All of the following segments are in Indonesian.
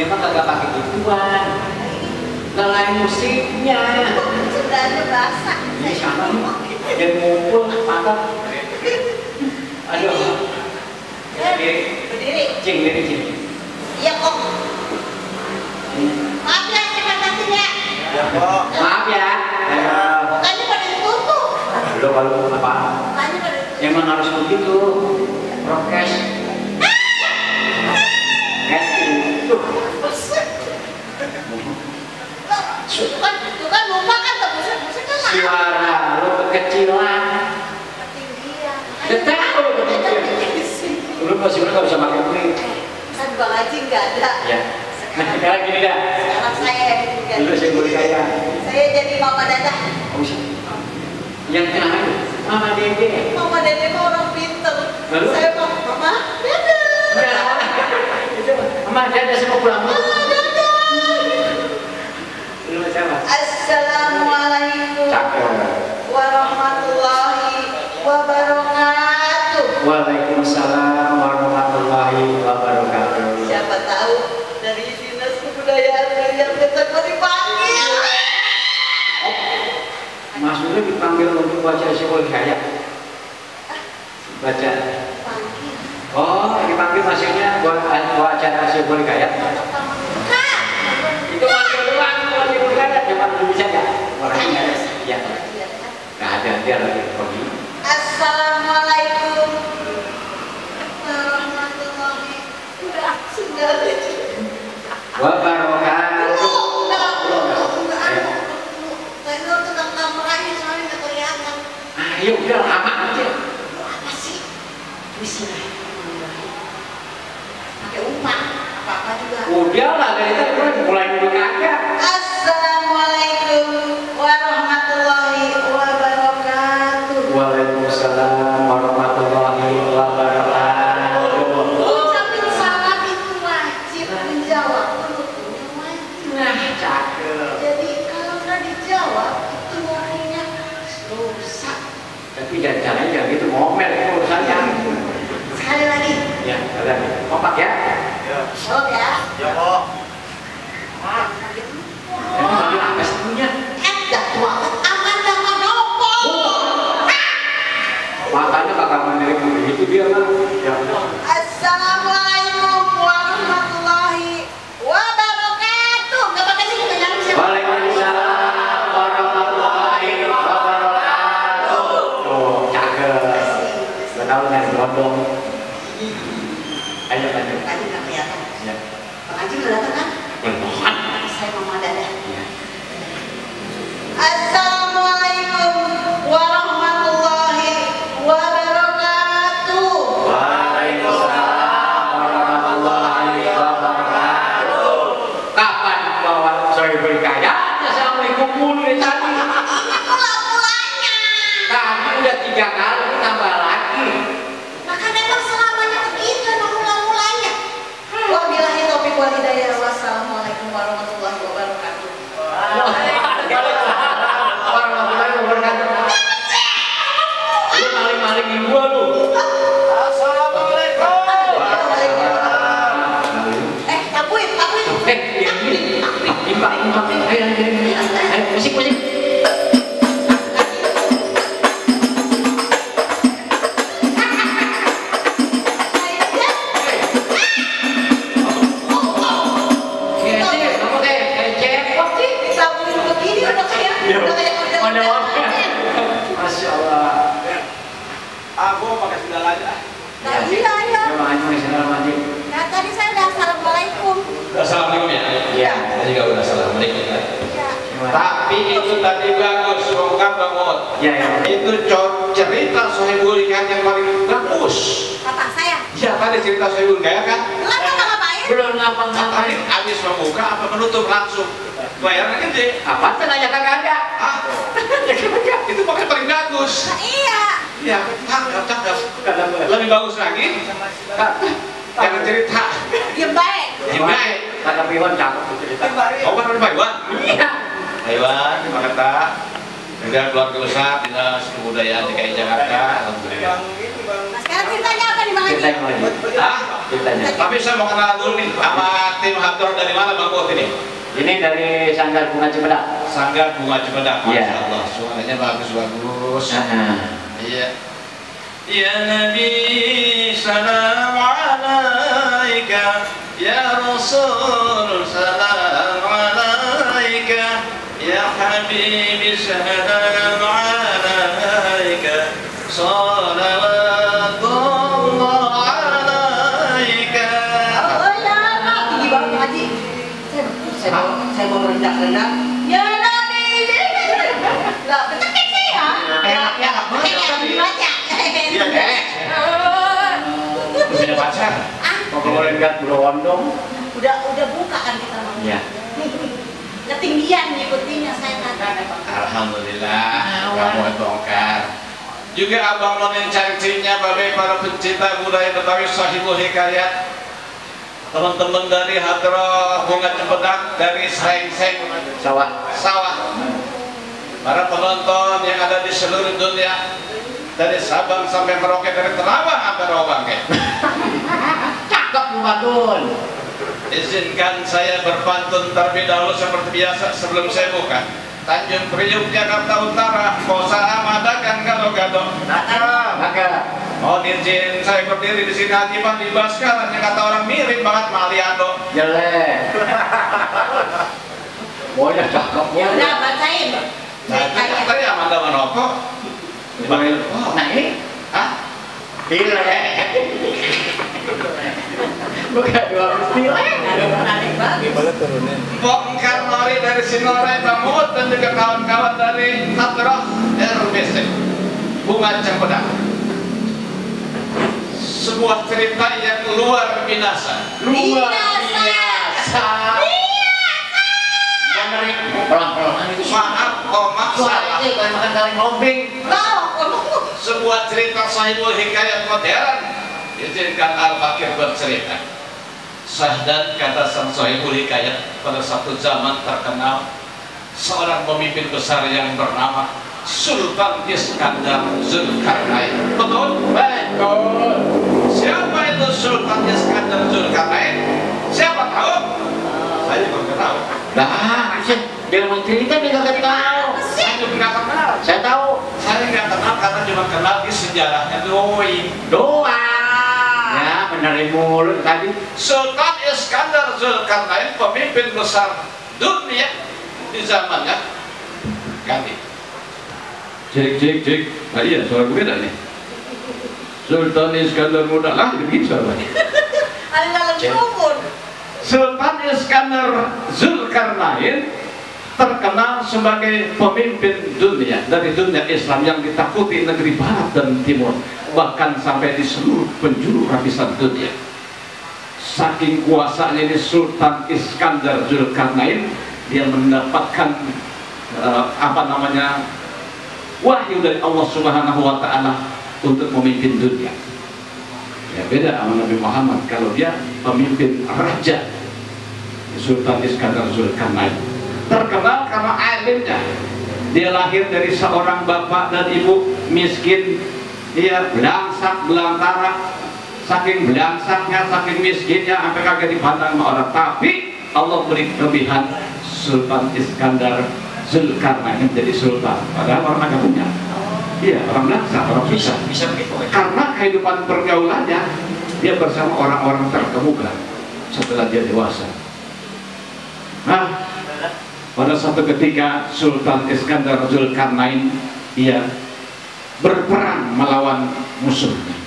mah kagak pakai gituan. Ngelain musiknya. Sundanya basah. Ini siapa nih? Yang ngumpul mantap. Aduh. Berdiri. Cing, berdiri cing. Iya kok. Maaf ya, terima kasih ya. Ya kok. Maaf ya. Mukanya pada ditutup. Belum kalau apa? Mukanya pada ditutup. Emang harus begitu. Prokes. Itu kan lupa kan tebusan kan maaf. Suara lu kekecilan. Ketinggian. Tahu ketinggian. Lu masih nggak bisa pakai mic. Kan Bang Haji nggak ada. Ya. Nah, sekarang gini dah. Sekarang saya yang diganti. Dulu saya boleh kaya. Saya jadi Mama Dada. Oh sih. Yang kenapa itu? Mama Dede. Mama Dede mah orang pinter. Lalu? Saya Mama Dede. Itu Mama Dede semua pulang dulu. Mama Dede. Lu siapa? Assalamualaikum Cakep. warahmatullahi wabarakatuh. Waalaikumsalam warahmatullahi wabarakatuh. Siapa tahu dari Dinas Kebudayaan yang besar mau dipanggil. Maksudnya dipanggil untuk baca Syekhul Hidayat. Baca. Panggil. Oh, dipanggil maksudnya buat acara Syekhul Hidayat. Bukan. Itu manggil doang, kalau Syekhul Hidayat cuma bisa enggak? Orangnya ada. Ya. Enggak ada dia lagi pergi. Assalamualaikum warahmatullahi sudah Wabarakatuh. saya tentang kameranya soalnya nggak kelihatan. Ayo udah lama aja. Apa sih? Bismillahirrahmanirrahim. Pakai umpan apa juga. Udah lah dari tadi mulai dulu kagak. Assalamualaikum warahmatullahi wabarakatuh. Waalaikumsalam warahmatullahi wabarakatuh. Ucapin salam itu wajib, menjawab itu punya wajib. Nah, cakep. Jadi kalau nggak dijawab itu artinya dosa. Tapi jangan caranya jangan gitu ngomel itu urusannya. Sekali lagi. Ya, ada. Kompak ya. Ya. Oh ya. Ya kok. Ini manggil apa sih punya? Dah tua aman sama nopo. Makanya kakak menerima begitu dia mah. Ya. Assalamualaikum warahmatullahi wabarakatuh. Nggak pakai sih kita nyari siapa? Waalaikumsalam warahmatullahi wabarakatuh. Tuh, cakep. Gak tahu nih berondong. Ayo lanjut. Tadi nggak kelihatan. Ya. Bang Haji udah datang kan? Belum. Saya Mama Dada. Ya. Assalamualaikum warahmatullahi wabarakatuh. Waalaikumsalam warahmatullahi wabarakatuh. Kapan bawa Syekhul Hidayat? Assalamualaikum mulu dari tadi. Ini pula-pulanya. Tadi udah 3 kali tambah lagi. Maka memang selamanya begitu emang mula-mulanya. Wabillahi taufiq wal hidayah. Wassalamualaikum warahmatullahi wabarakatuh. Warahmatullahi wabarakatuh. Lu maling-malingin gua lu. Assalamualaikum. Tabuin. Ini Pak. Ayo, musik. Tabuin begini udah kayak Masya Allah. Aku pakai sendal aja. Nah, iya. Nah, tadi saya udah assalamualaikum. Assalamualaikum ya. Iya. Saya juga udah assalamualaikum ya. Iya. Tapi itu tadi bagus, Bongkar banget. Ya. Itu cerita Sohibul Hidayat yang paling bagus. Kata saya. Ya tadi cerita Sohibul Hidayat kan. Kenapa nggak ngapain? Belum Tadi ngapa-ngapain. habis membuka apa menutup langsung. Bayarnya gede. Apa tenanya kagak ada? Ah, itu pakai paling bagus. Nah, iya. Ya, cakep. Lebih bagus lagi. Jangan cerita. Dia baik. Baik. Kata Piwan cakep tuh cerita. Oh, kan Pak Iwan. Iya. Pak Iwan, terima kasih. Dengan keluarga besar Dinas Kebudayaan DKI Jakarta. Alhamdulillah. Nah, sekarang ceritanya apa nih Bang Ceritanya lagi. Ah, Ceritanya. tapi saya mau kenal dulu nih, sama tim Hadroh dari mana Bang Bot ini? Ini dari Sanggar Bunga Cipedak. Sanggar Bunga Cipedak, Iya. Masya Allah, suaranya bagus-bagus. Iya. Ya Nabi, salam alaika. Ya Rasul, salam alaika. Ya Habibi, salam alaika. Salawatullah alaika. Oh ya, tinggi banget Pak Haji. Saya mau merendah-rendah. Ya Nabi. Lah, kecekek saya. Enaknya apa? Baca. Iya, punya pacar. Mau kemudian Bro-Wondong. Udah buka kan kita mau. Iya. Ketinggian ngikutinnya saya kata. Alhamdulillah, kamu bongkar. Juga abang nonin cangcingnya, babe para pencinta budaya Betawi Sahibul Hikayat. Teman-teman dari Hadroh Bunga Cipedak, dari Srengseng Sawah. Para penonton yang ada di seluruh dunia, dari Sabang sampai Merauke, dari Terawang sampai Rawangke. Cakep lu Badun. Izinkan saya berpantun terlebih dahulu seperti biasa sebelum saya buka. Tanjung Priuk, Jakarta Utara, Kosa Amadakan Gado-Gado. Maka Mohon izin saya berdiri di sini akibat di Baskaran yang kata orang mirip banget sama Aliando. jelek. Pokoknya cakep. Ya udah bacain. Nah, tadi Amanda Manopo. Nah ini, Hah? jelek. Bukan 12 jelek. Aneh banget. Bongkar Nori dari Sinorai Bamut dan juga kawan-kawan dari Hadroh RBC Bunga Cipedak. Sebuah cerita yang luar biasa. Luar biasa. Benerin pelan-pelan. Maaf, maaf salah. Suaranya kayak makan kaleng lombing. Sebuah cerita Sahibul Hikayat modern. Izinkan Al-Fakir bercerita. Sahdan, kata sang Sahibul Hikayat, pada satu zaman terkenal seorang pemimpin besar yang bernama Sultan Iskandar Zulkarnain. Betul? Betul. Siapa itu Sultan Iskandar Zulkarnain? Siapa tahu? Saya juga nggak tahu. Nah, dia mencerita dia nggak tahu. Saya juga nggak kenal. Saya tahu. Saya nggak kenal karena cuma kenal di sejarahnya doi. Doa. Ya, benerin mulut tadi. Sultan Iskandar Zulkarnain, pemimpin besar dunia di zamannya. Ganti. Cek. Nah iya, suara gue beda nih. Sultan Iskandar muda lah, begitu suaranya. Ada dalam sumur. Sultan Iskandar Zulkarnain terkenal sebagai pemimpin dunia dari dunia Islam yang ditakuti negeri barat dan timur, bahkan sampai di seluruh penjuru lapisan dunia. Saking kuasanya ini Sultan Iskandar Zulkarnain, dia mendapatkan wahyu dari Allah Subhanahu wa Ta'ala untuk memimpin dunia. Ya, beda sama Nabi Muhammad. Kalau dia pemimpin raja, Sultan Iskandar Zulkarnain terkenal karena alimnya. Dia lahir dari seorang bapak dan ibu miskin. Dia belangsak belantara. Saking belangsaknya, saking miskinnya, sampai kagak dipandang sama orang. Tapi Allah beri kelebihan, Sultan Iskandar Zulkarnain jadi sultan. Padahal orang agak punya. Iya, orang belangsak, orang susah. Bisa begitu. Karena kehidupan pergaulannya, dia bersama orang-orang terkemuka setelah dia dewasa. Nah, pada satu ketika Sultan Iskandar Zulkarnain ia berperang melawan musuhnya.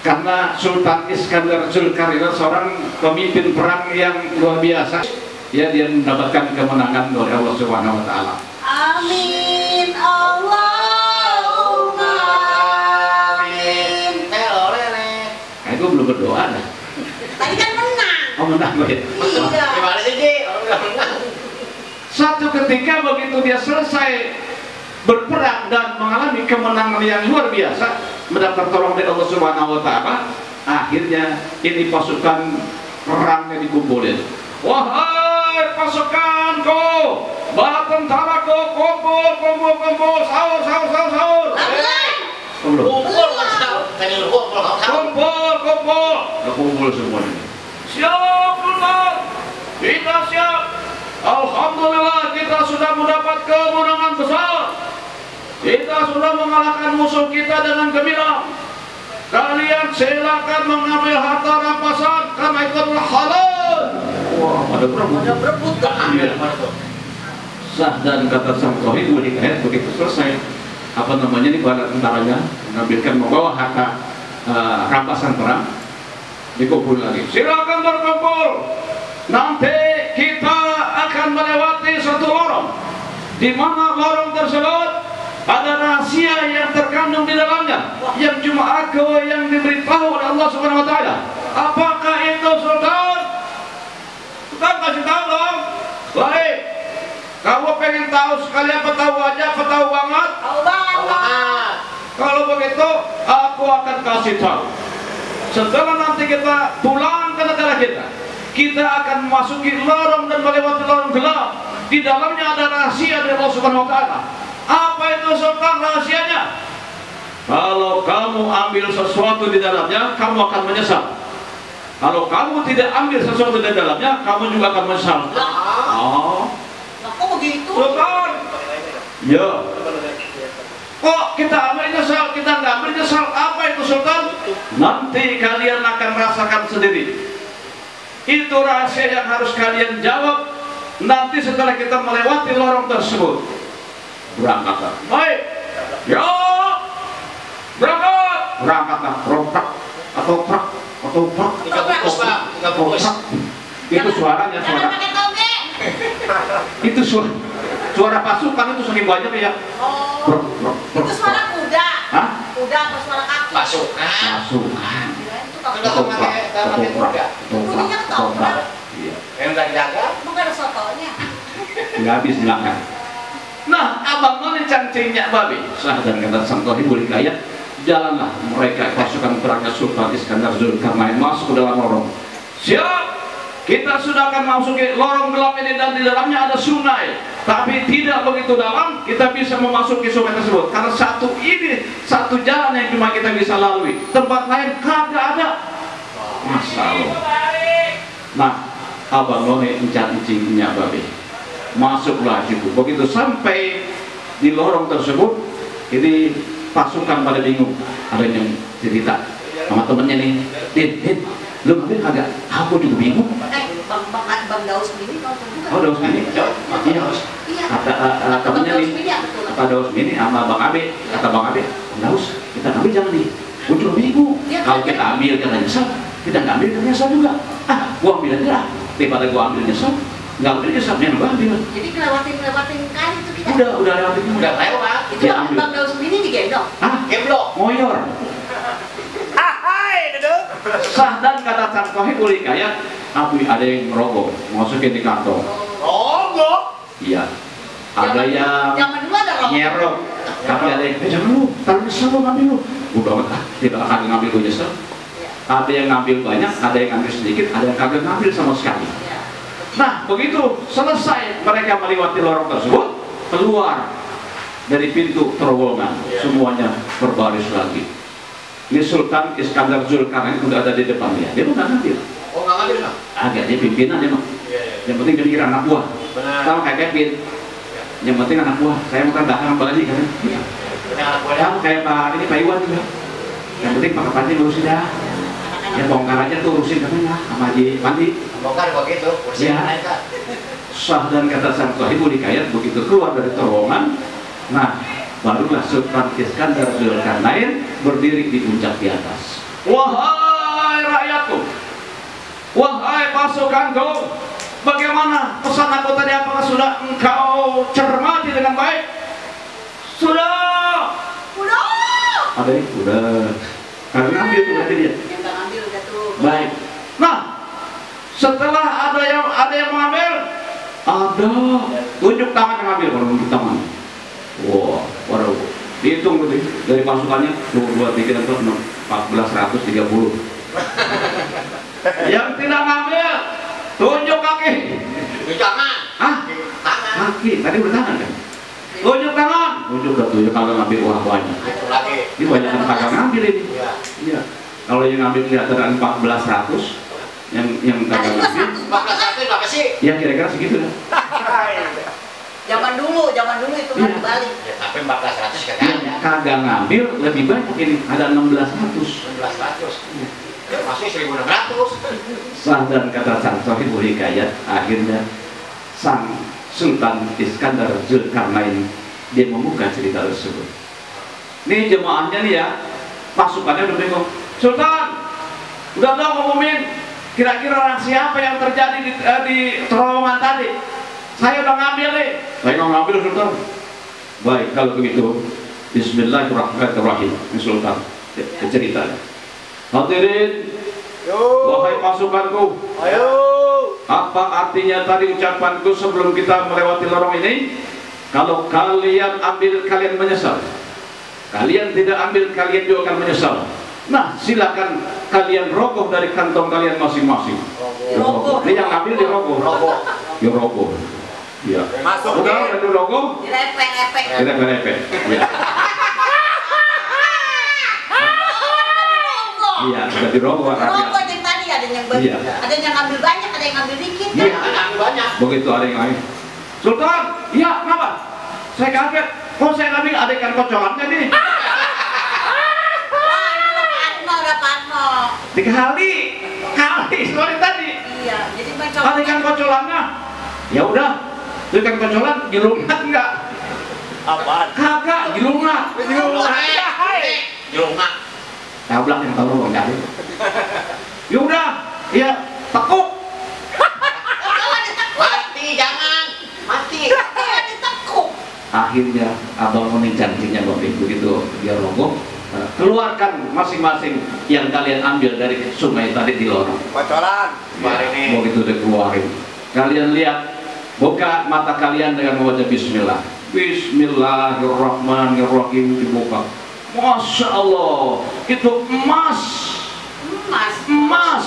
Karena Sultan Iskandar Zulkarnain seorang pemimpin perang yang luar biasa, dia mendapatkan kemenangan dari Allah Subhanahu wa Ta'ala. Amin. Allahumma amin. Nah, itu belum berdoa dah. Tadi kan menang. Oh, menang ya. Iya. Gimana sih, Ji? Orang udah menang. Satu ketika begitu dia selesai berperang dan mengalami kemenangan yang luar biasa, mendapat pertolongan dari Allah Subhanahu wa Ta'ala, akhirnya ini pasukan perangnya dikumpulin. Wahai pasukanku, bala tentaraku, kumpul, sahur. Lah, Belum. Kumpul kan tahu. Tadi lu kumpul kamu tahu. kumpul semua ini. Siap Sultan, kita siap. Alhamdulillah kita sudah mendapat kemenangan besar. Kita sudah mengalahkan musuh kita dengan gembira. Kalian silakan mengambil harta rampasan karena itu adalah halal. Wah, ada berebut. Iya. Sah dan kata sang tohid dikait begitu selesai. Apa namanya nih pada tentaranya mengambilkan membawa harta rampasan perang, dikumpul lagi. Silakan berkumpul. Nanti kita akan melewati satu lorong, di mana lorong tersebut ada rahasia yang terkandung di dalamnya, yang cuma aku yang diberitahu oleh Allah Subhanahu Wa Taala. Apakah itu Sultan? Sultan kasih tahu dong. Baik. Kamu pengen tahu sekalian tahu aja, tahu banget. Tahu banget. Kalau begitu, aku akan kasih tahu. Setelah nanti kita pulang ke negara kita, kita akan memasuki lorong dan melewati lorong gelap. Di dalamnya ada rahasia dari Allah Subhanahu Wa Taala. Apa itu Sultan rahasianya? Kalau kamu ambil sesuatu di dalamnya, kamu akan menyesal. Kalau kamu tidak ambil sesuatu di dalamnya, kamu juga akan menyesal. Oh, kok begitu? Sultan. Ya. Kok kita ambil nyesal, kita nggak ambil nyesal? Apa itu Sultan? Nanti kalian akan rasakan sendiri. Itu rahasia yang harus kalian jawab nanti setelah kita melewati lorong tersebut. Berangkatlah. Baik. Ya. Berangkat. Berangkatlah. Romprak atau prak atau prak. Tiga bungkus. Itu suaranya suara. Jangan pakai toge. Itu suara pasukan itu saking banyak ya. Oh. Itu suara kuda. Hah? Kuda atau suara kaki? Pasukan. Pasukan. Itu kalau Sudah pakai kuda. bunyinya ketoprak. Iya. Yang udah jaga. Emang ada sotonya? Nggak habis bilangnya. Nah, abang noni cangcingnya babi. Sah dan kata sang tohid boleh kaya. Jalanlah mereka pasukan perangnya Sultan Iskandar Zulkarnain masuk ke dalam lorong. Siap. Kita sudah akan memasuki lorong gelap ini dan di dalamnya ada sungai. Tapi tidak begitu dalam, kita bisa memasuki sungai tersebut. Karena satu jalan yang cuma kita bisa lalui. Tempat lain kagak ada. Masya Allah. Nah, abang noni cangcingnya babi. Masuklah situ. Begitu sampai di lorong tersebut, ini pasukan pada bingung. Ada yang cerita sama temennya nih, Din, lu ngambil kagak? Aku juga bingung. Bang Daus ini kalau bukan? Oh, Daus ini? Iya. Iya. Kata temennya nih, kata Daus ini sama Bang Abe, kata Bang Abe, Daus, kita ambil jangan nih. Gue juga bingung. Kalau kita ambil kita nyesel, kita nggak ambil kita nyesel juga. Gua ambil aja lah. Daripada gua ambil nyesel, nggak ambil nyesel, yang gua ambil. Jadi ngelewatin kali itu kita. Udah lewatin. Udah lewat. Itu Bang Daus ini digendong. Geblok. Ngoyor. Hai, duduk. Sah dan kata sang tohid uli kaya, tapi ada yang merogok, masukin di kantong. Rogok. Iya. Ada yang Zaman dulu ada rokok. nyerok, tapi ada yang jangan lu, taruh nyesel lu ngambil lu. Udah tidak akan ngambil lu nyesel. Ada yang ngambil banyak, ada yang ngambil sedikit, ada yang kagak ngambil sama sekali. Nah, begitu selesai mereka melewati lorong tersebut, keluar dari pintu terowongan, semuanya berbaris lagi. Ini Sultan Iskandar Zulkarnain udah ada di depan dia. Dia bukan ngambil. Oh, nggak ngambil nggak? Agak dia pimpinan emang. Yang penting jadi kira anak buah. Benar. Sama kayak Kevin. Yang penting anak buah. Saya mau kan belakang balik kan. Benar anak buah. Kamu kayak Pak Iwan juga. Yang penting Pak Kepati ngurusin dah. Ya bongkar aja tuh urusin katanya sama Haji Pandi. Bongkar kok gitu. Kursi Ya. naik kan. Sah dan kata sang tohid dikayat begitu keluar dari terowongan. Nah, barulah Sultan Iskandar Zulkarnain berdiri di puncak di atas. Wahai rakyatku, wahai pasukanku, bagaimana pesan aku tadi? Apakah sudah engkau cermati dengan baik? Sudah. Ada yang udah. Karena ambil tuh berarti dia. Yang nggak ngambil udah tuh. Baik. Nah, setelah ada yang mengambil, ada tunjuk tangan yang ambil, baru tunjuk tangan. Wah, baru dihitung berarti dari pasukannya 2, 3, 4, 6, 1430. Yang tidak ngambil, tunjuk kaki. Tangan. Hah? Tangan. Kaki, tadi udah tangan kan? Tunjuk tangan. Tunjuk udah tunjuk kalau ngambil wah banyak. Itu lagi. Ini banyak yang kagak ngambil ini. Iya. Iya. Kalau yang ngambil kelihatan 1400, yang kagak ngambil 1400 berapa sih? ya kira-kira segitu lah. Zaman dulu itu kan Iya. balik. Ya, tapi 1400 kagak Yang ada. kagak ngambil lebih banyak ini, ada 1600. 1600. Masih 1600. Sah dan kata sang Sohibul Hikayat, akhirnya sang Sultan Iskandar Zulkarnain dia membuka cerita tersebut. Ini jemaahnya nih ya, pasukannya udah bingung. Sultan, udah dong ngumumin kira-kira rahasia apa yang terjadi di terowongan tadi. Saya udah ngambil nih. Saya nggak ngambil Sultan. Baik, kalau begitu Bismillahirrahmanirrahim. Ini Sultan ceritanya. Hadirin, wahai pasukanku, Ayo. apa artinya tadi ucapanku sebelum kita melewati lorong ini? Kalau kalian ambil, kalian menyesal. Kalian tidak ambil, kalian juga akan menyesal. Nah, silakan kalian rogoh dari kantong kalian masing-masing. Rogoh. Ini yang ambil di rogoh. Ya rogoh. Ya. Masuk. Udah itu rogoh. Direpek-repek. Kita berepek. Ya. Iya, sudah dirogoh. Rokok yang tadi ada yang Iya. ada yang ngambil banyak, ada yang ngambil dikit. Iya. Ada banyak. Begitu ada yang lain. Sultan, iya kenapa? Saya kaget. Kok saya ngambil ada ikan kocolannya nih? Wah, udah Patno. Dikali, sorry tadi. Iya, jadi mereka Ada ikan kocolannya. Ya udah, itu ikan kocolan gilungat enggak? Apaan? Kagak, gilungat. Jelunga. Tablak yang tahu bang cari. Ya udah, ya tekuk. Jangan ditekuk. Mati jangan. Mati. Jangan ditekuk. Akhirnya abang Noni janjinya begitu dia rogoh. Keluarkan masing-masing yang kalian ambil dari sungai tadi di lorong. Bocoran. Hari ini. Begitu dikeluarin, kalian lihat, buka mata kalian dengan membaca Bismillah. Bismillahirrahmanirrahim dibuka. Masya Allah, itu emas. Emas.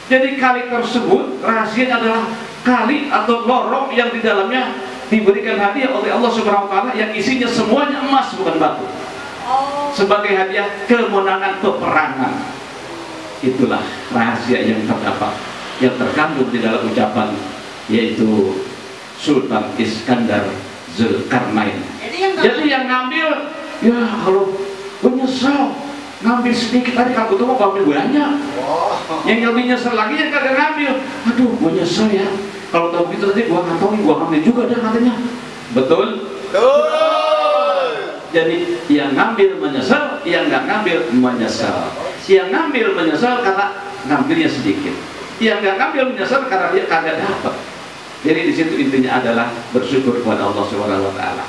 Jadi kali tersebut rahasianya adalah kali atau lorong yang di dalamnya diberikan hadiah oleh Allah Subhanahu wa taala yang isinya semuanya emas bukan batu. Oh. Sebagai hadiah kemenangan peperangan. Itulah rahasia yang terdapat, yang terkandung di dalam ucapan, yaitu Sultan Iskandar Zulkarnain. Jadi yang ngambil, ya kalau menyesal ngambil sedikit tadi, kalau itu mau ngambil banyak. Yang lebih nyesel lagi yang kagak ngambil. Aduh, gue nyesel ya. Kalau tahu gitu tadi gua ngantongin, gua ngambil juga dah katanya. Betul? Jadi yang ngambil menyesal, yang nggak ngambil menyesal. Yang ngambil menyesal karena ngambilnya sedikit. Yang nggak ngambil menyesal karena dia kagak dapat. Jadi di situ intinya adalah bersyukur kepada Allah Subhanahu wa taala.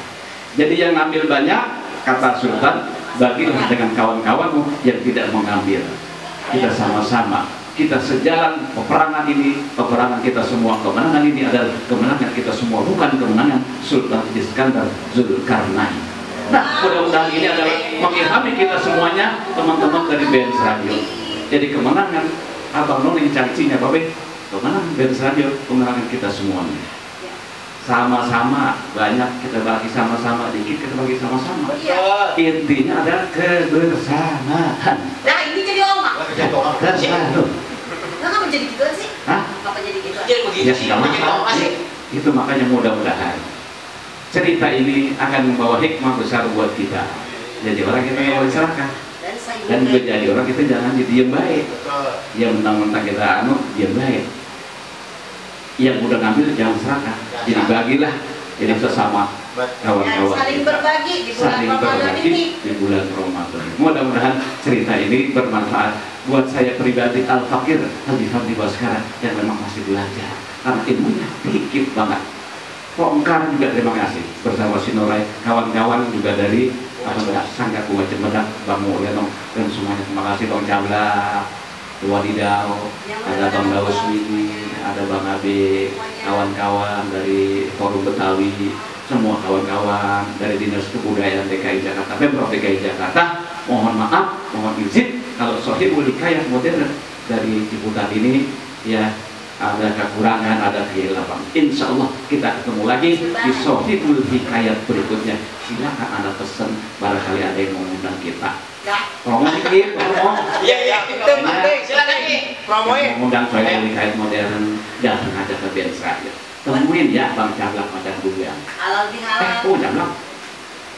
Jadi yang ngambil banyak, kata Sultan, bagilah dengan kawan-kawanmu yang tidak mengambil. Kita sama-sama, kita sejalan peperangan ini, peperangan kita semua. Kemenangan ini adalah kemenangan kita semua, bukan kemenangan Sultan Iskandar Zulkarnain. Nah, mudah-mudahan ini adalah mengilhami kita semuanya, teman-teman dari BNS Radio. Jadi kemenangan Abang Noni cacinya, Bapak, kemenangan BNS Radio, kemenangan kita semuanya. Sama-sama, banyak kita bagi sama-sama, dikit kita bagi sama-sama. Iya. Intinya adalah kebersamaan. Nah, ini jadi oma. Kebersamaan. Kenapa jadi gituan sih? Hah? Apa jadi gitu? Jadi begitu Ya sih. sudah Jadi apa sih? itu makanya mudah-mudahan cerita ini akan membawa hikmah besar buat kita. Jadi orang kita yang diserahkan, Dan saya dan jadi orang kita jangan diem baik. Yang mentang-mentang kita diem baik. Yang udah ngambil jangan serahkan. Jadi bagilah, jadi sesama kawan-kawan. saling kita. berbagi di bulan Saling Ramadan berbagi ini. di bulan Ramadan. Mudah-mudahan cerita ini bermanfaat buat saya pribadi, Al-Fakir Haji Fadli Baskara yang memang masih belajar karena ilmunya dikit banget. Pongkar juga terima kasih bersama Sinorai, kawan-kawan juga dari Sangga Kuat Cempedak, Bang Mulyono dan semuanya. Terima kasih Bang Cabla, Wadidau, ada Bang Daus Mini, ada Bang Abe, kawan-kawan dari Forum Betawi, semua kawan-kawan dari Dinas Kebudayaan DKI Jakarta, Pemprov DKI Jakarta. Mohon maaf, mohon izin kalau Sohibul Hikayat modern dari Ciputat ini ya ada kekurangan, ada kehilangan. Insya Allah kita ketemu lagi di Sohibul Hikayat berikutnya. Silakan Anda pesan, barangkali ada yang mau undang kita. Promo dikit, promo. Iya, itu penting. Silakan nih. Promoin. Mengundang Sohibul Hikayat modern, jangan ngajak ke band saja. Temuin ya Bang Jablak macam dulu ya. Halal bihalal. Oh Jablak.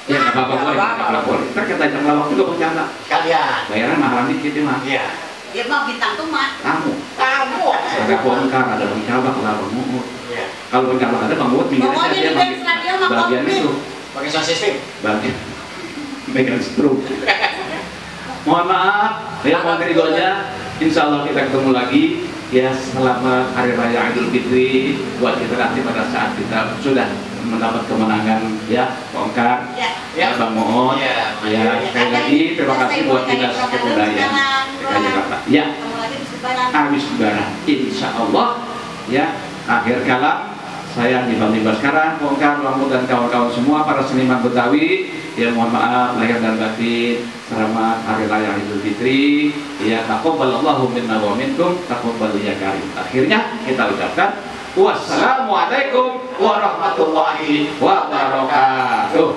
Ya nggak apa-apa boleh, Jablak boleh. Ntar kita ajak lawak juga Bang Jablak. Kalian. Bayaran mahalan dikit ya Mas. Iya. Dia mah bintang tuh mah. Kamu. Kamu. Ada bongkar, ada Bang Jablak, ada Bang Muut. Iya. Kalau Bang Jablak ada Bang Muut, minggir Bang Muut aja di dia dance radio sama bagian Komplit. itu. Pakai sound system. Bagian megang stroke. Mohon maaf, ya mohon rigonya. Insya Allah kita ketemu lagi. Ya selamat Hari Raya Idul Fitri buat kita nanti pada saat kita sudah mendapat kemenangan ya bongkar Ya. Bang Muut. Iya. Ya sekali lagi terima kasih buat dinas kebudayaan DKI Jakarta. Ya. Ketemu lagi di Sebaran. Habis lebaran insya Allah ya akhir kalam saya Nibam Baskara, Bongkar, Lamut dan kawan-kawan semua para seniman Betawi ya mohon maaf lahir dan batin. Selamat Hari Raya Idul Fitri ya taqabbalallahu minna wa minkum taqabbal ya karim. Akhirnya kita ucapkan wassalamualaikum warahmatullahi wabarakatuh.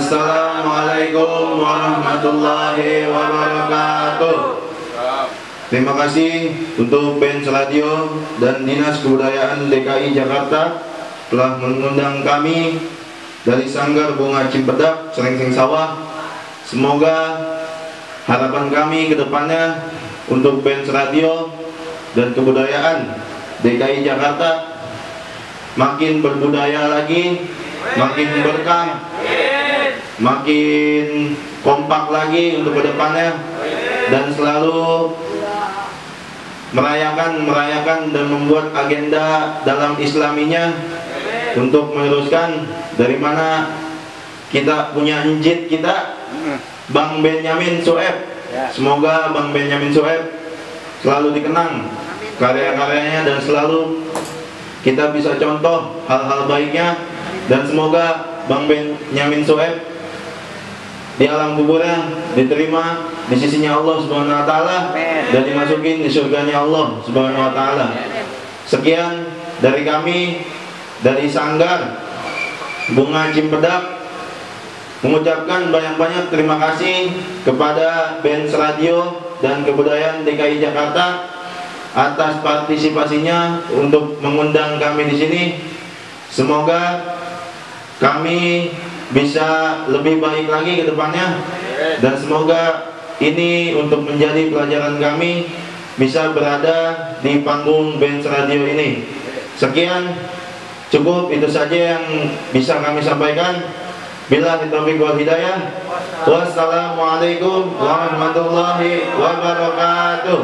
Wassalamualaikum warahmatullahi wabarakatuh. Terima kasih untuk Benz Radio dan Dinas Kebudayaan DKI Jakarta telah mengundang kami dari Sanggar Bunga Cimpedak, Srengseng Sawah. Semoga harapan kami ke depannya untuk Benz Radio dan Kebudayaan DKI Jakarta makin berbudaya lagi, makin berkah, makin kompak lagi untuk ke depannya, dan selalu merayakan dan membuat agenda dalam islaminya untuk meneruskan dari mana kita punya njit kita, Bang Benyamin Sueb. Semoga Bang Benyamin Sueb selalu dikenang karya-karyanya dan selalu kita bisa contoh hal-hal baiknya, dan semoga Bang Benyamin Sueb di alam kuburnya diterima di sisinya Allah Subhanahu wa taala dan dimasukin di surganya Allah Subhanahu wa taala. Sekian dari kami dari Sanggar Bunga Cimpedak, mengucapkan banyak-banyak terima kasih kepada Benz Radio dan Kebudayaan DKI Jakarta atas partisipasinya untuk mengundang kami di sini. Semoga kami bisa lebih baik lagi ke depannya, dan semoga ini untuk menjadi pelajaran kami bisa berada di panggung Benz Radio ini. Sekian, cukup itu saja yang bisa kami sampaikan. Billahi taufiq wal hidayah. Wassalamualaikum warahmatullahi wabarakatuh.